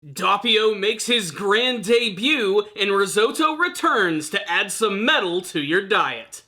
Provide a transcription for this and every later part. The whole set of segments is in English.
Doppio makes his grand debut, and risotto returns to add some metal to your diet.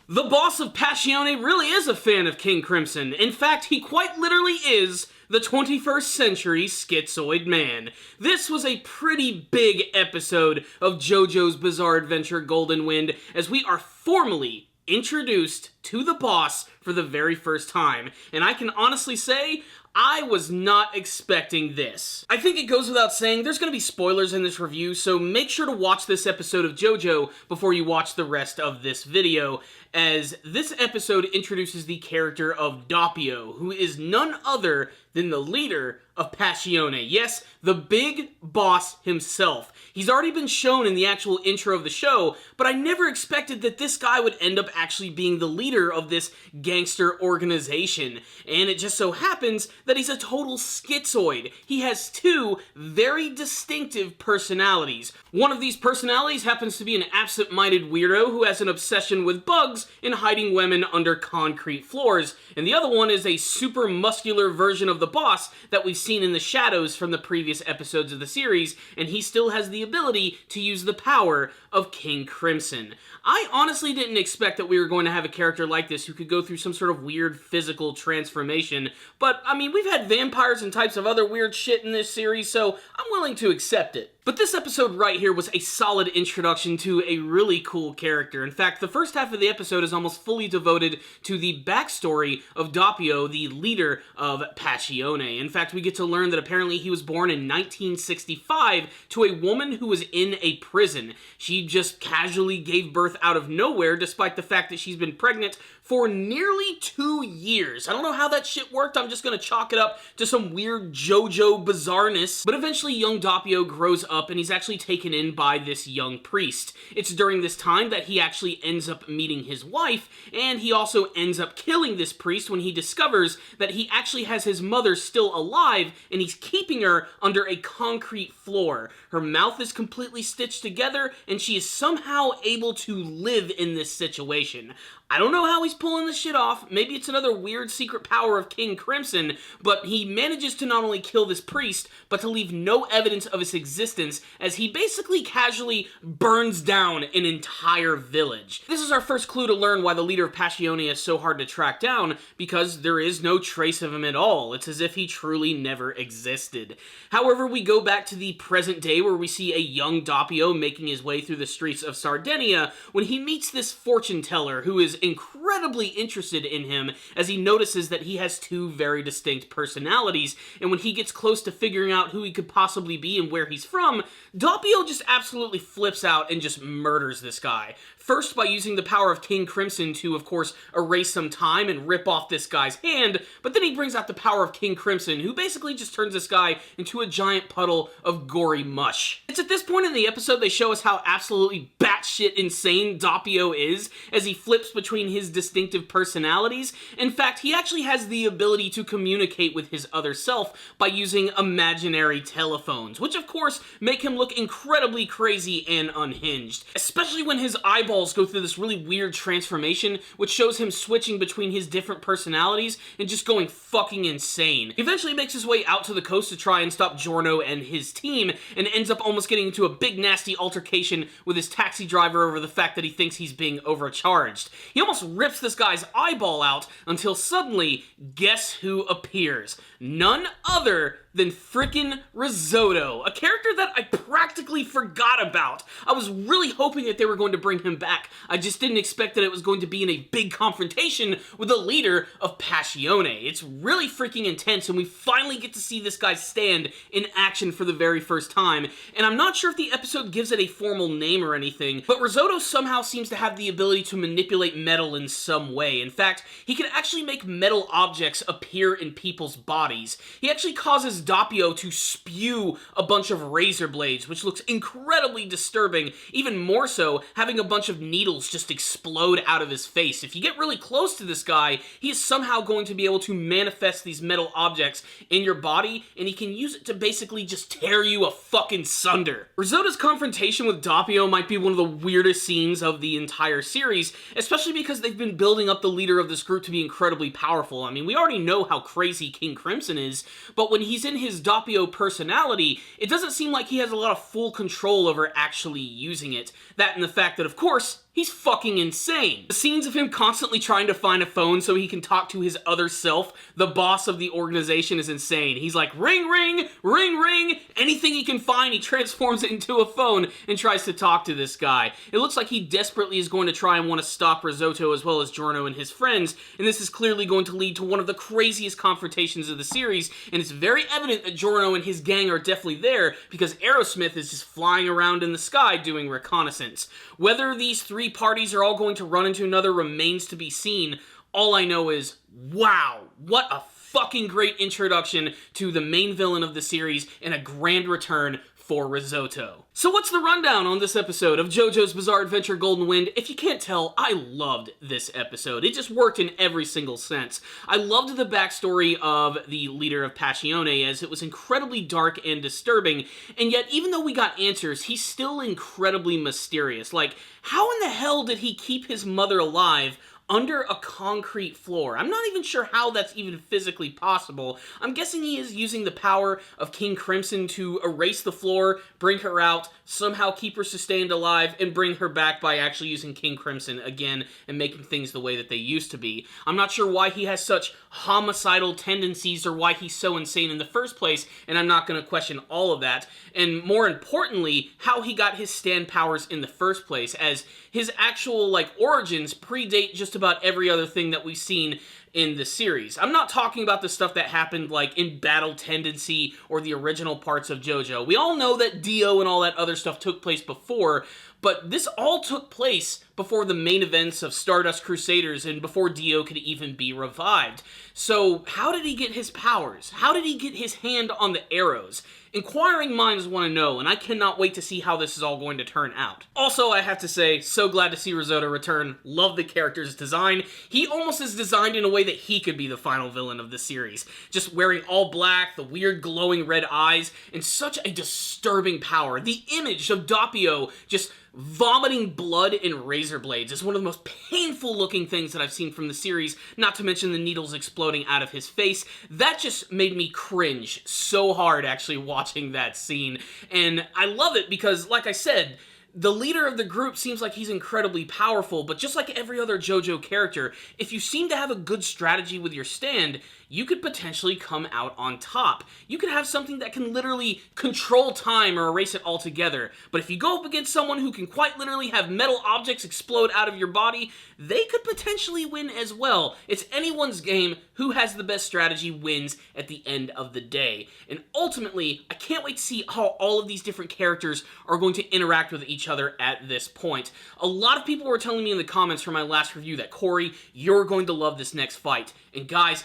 The boss of Passione really is a fan of King Crimson. In fact, he quite literally is the 21st Century Schizoid Man. This was a pretty big episode of JoJo's Bizarre Adventure Golden Wind, as we are formally introduced to the boss for the very first time. And I can honestly say, I was not expecting this. I think it goes without saying, there's going to be spoilers in this review, so make sure to watch this episode of JoJo before you watch the rest of this video, as this episode introduces the character of Doppio, who is none other than the leader of Passione. Yes, the big boss himself. He's already been shown in the actual intro of the show, but I never expected that this guy would end up actually being the leader of this gangster organization. And it just so happens that he's a total schizoid. He has two very distinctive personalities. One of these personalities happens to be an absent-minded weirdo who has an obsession with bugs and hiding women under concrete floors. And the other one is a super muscular version of the boss that we've seen in the shadows from the previous episodes of the series, and he still has the ability to use the power of King Crimson. I honestly didn't expect that we were going to have a character like this who could go through some sort of weird physical transformation, but I mean, we've had vampires and types of other weird shit in this series, so I'm willing to accept it. But this episode right here was a solid introduction to a really cool character. In fact, the first half of the episode is almost fully devoted to the backstory of Doppio, the leader of Passione. In fact, we get to learn that apparently he was born in 1965 to a woman who was in a prison. She just casually gave birth out of nowhere, despite the fact that she's been pregnant for nearly 2 years. I don't know how that shit worked. I'm just gonna chalk it up to some weird JoJo bizarreness. But eventually, young Doppio grows up and he's actually taken in by this young priest. It's during this time that he actually ends up meeting his wife, and he also ends up killing this priest when he discovers that he actually has his mother still alive, and he's keeping her under a concrete floor. Her mouth is completely stitched together, and she is somehow able to live in this situation. I don't know how he's pulling this shit off. Maybe it's another weird secret power of King Crimson, but he manages to not only kill this priest, but to leave no evidence of his existence, as he basically casually burns down an entire village. This is our first clue to learn why the leader of Passione is so hard to track down, because there is no trace of him at all. It's as if he truly never existed. However, we go back to the present day where we see a young Doppio making his way through the streets of Sardinia when he meets this fortune teller who is incredibly interested in him, as he notices that he has two very distinct personalities, and when he gets close to figuring out who he could possibly be and where he's from, Doppio just absolutely flips out and just murders this guy. First by using the power of King Crimson to, of course, erase some time and rip off this guy's hand, but then he brings out the power of King Crimson, who basically just turns this guy into a giant puddle of gory mush. It's at this point in the episode they show us how absolutely batshit insane Doppio is, as he flips between his distinctive personalities. In fact, he actually has the ability to communicate with his other self by using imaginary telephones, which of course make him look incredibly crazy and unhinged, especially when his eyeballs go through this really weird transformation, which shows him switching between his different personalities and just going fucking insane. He eventually makes his way out to the coast to try and stop Giorno and his team, and ends up almost getting into a big nasty altercation with his taxi driver over the fact that he thinks he's being overcharged. He almost rips this guy's eyeball out until suddenly, guess who appears? None other than frickin' Risotto, a character that I practically forgot about. I was really hoping that they were going to bring him back. I just didn't expect that it was going to be in a big confrontation with the leader of Passione. It's really freaking intense, and we finally get to see this guy stand in action for the very first time. And I'm not sure if the episode gives it a formal name or anything, but Risotto somehow seems to have the ability to manipulate metal in some way. In fact, he can actually make metal objects appear in people's bodies. He actually causes causes Doppio to spew a bunch of razor blades, which looks incredibly disturbing, even more so having a bunch of needles just explode out of his face. If you get really close to this guy, he is somehow going to be able to manifest these metal objects in your body, and he can use it to basically just tear you a fucking sunder. Risotto's confrontation with Doppio might be one of the weirdest scenes of the entire series, especially because they've been building up the leader of this group to be incredibly powerful. I mean, we already know how crazy King Crimson is, but when he's in his Doppio personality, it doesn't seem like he has a lot of full control over actually using it. That and the fact that, of course, he's fucking insane. The scenes of him constantly trying to find a phone so he can talk to his other self, the boss of the organization, is insane. He's like, ring, ring, ring, ring. Anything he can find, he transforms it into a phone and tries to talk to this guy. It looks like he desperately is going to try and want to stop Risotto as well as Giorno and his friends, and this is clearly going to lead to one of the craziest confrontations of the series, and it's very evident that Giorno and his gang are definitely there because Aerosmith is just flying around in the sky doing reconnaissance. Whether these three parties are all going to run into another remains to be seen. All I know is, wow, what a fucking great introduction to the main villain of the series and a grand return for Risotto. So what's the rundown on this episode of JoJo's Bizarre Adventure Golden Wind? If you can't tell, I loved this episode. It just worked in every single sense. I loved the backstory of the leader of Passione, as it was incredibly dark and disturbing, and yet even though we got answers, he's still incredibly mysterious. Like, how in the hell did he keep his mother alive under a concrete floor? I'm not even sure how that's even physically possible. I'm guessing he is using the power of King Crimson to erase the floor, bring her out, somehow keep her sustained alive, and bring her back by actually using King Crimson again and making things the way that they used to be. I'm not sure why he has such homicidal tendencies or why he's so insane in the first place, and I'm not going to question all of that. And more importantly, how he got his stand powers in the first place, as his actual, origins predate just about every other thing that we've seen in the series. I'm not talking about the stuff that happened, in Battle Tendency or the original parts of JoJo. We all know that Dio and all that other stuff took place before, but this all took place before the main events of Stardust Crusaders and before Dio could even be revived. So how did he get his powers? How did he get his hand on the arrows? Inquiring minds want to know, and I cannot wait to see how this is all going to turn out. Also, I have to say, so glad to see Risotto return. Love the character's design. He almost is designed in a way that he could be the final villain of the series. Just wearing all black, the weird glowing red eyes, and such a disturbing power. The image of Doppio just vomiting blood and razor blades is one of the most painful looking things that I've seen from the series, not to mention the needles exploding out of his face. That just made me cringe so hard actually watching that scene, and I love it because, like I said, the leader of the group seems like he's incredibly powerful, but just like every other JoJo character, if you seem to have a good strategy with your stand, you could potentially come out on top. You could have something that can literally control time or erase it altogether. But if you go up against someone who can quite literally have metal objects explode out of your body, they could potentially win as well. It's anyone's game. Who has the best strategy wins at the end of the day. And ultimately, I can't wait to see how all of these different characters are going to interact with each other at this point. A lot of people were telling me in the comments from my last review that, Corey, you're going to love this next fight. And guys,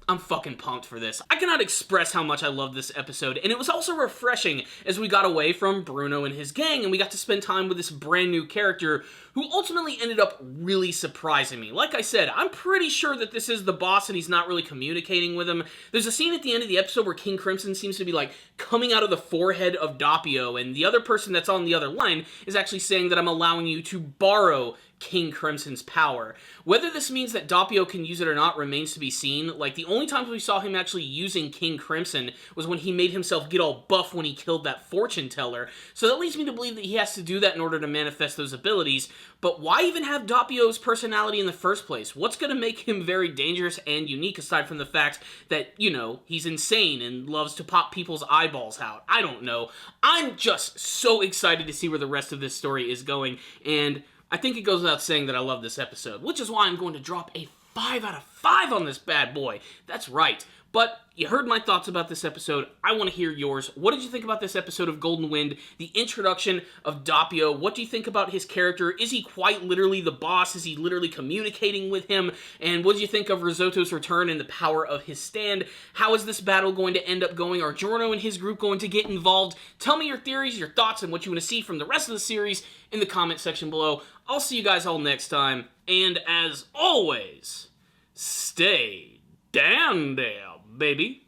I'm fucking pumped for this. I cannot express how much I love this episode, and it was also refreshing as we got away from Bruno and his gang, and we got to spend time with this brand new character who ultimately ended up really surprising me. Like I said, I'm pretty sure that this is the boss and he's not really communicating with him. There's a scene at the end of the episode where King Crimson seems to be coming out of the forehead of Doppio, and the other person that's on the other line is actually saying that I'm allowing you to borrow King Crimson's power. Whether this means that Doppio can use it or not remains to be seen. The only times we saw him actually using King Crimson was when he made himself get all buff when he killed that fortune teller. So that leads me to believe that he has to do that in order to manifest those abilities. But why even have Doppio's personality in the first place? What's going to make him very dangerous and unique aside from the fact that, he's insane and loves to pop people's eyeballs out? I don't know. I'm just so excited to see where the rest of this story is going, and I think it goes without saying that I love this episode, which is why I'm going to drop a 5 out of 5 on this bad boy. That's right. But you heard my thoughts about this episode. I want to hear yours. What did you think about this episode of Golden Wind? The introduction of Doppio. What do you think about his character? Is he quite literally the boss? Is he literally communicating with him? And what did you think of Risotto's return and the power of his stand? How is this battle going to end up going? Are Giorno and his group going to get involved? Tell me your theories, your thoughts, and what you want to see from the rest of the series in the comment section below. I'll see you guys all next time. And as always, stay down there, baby.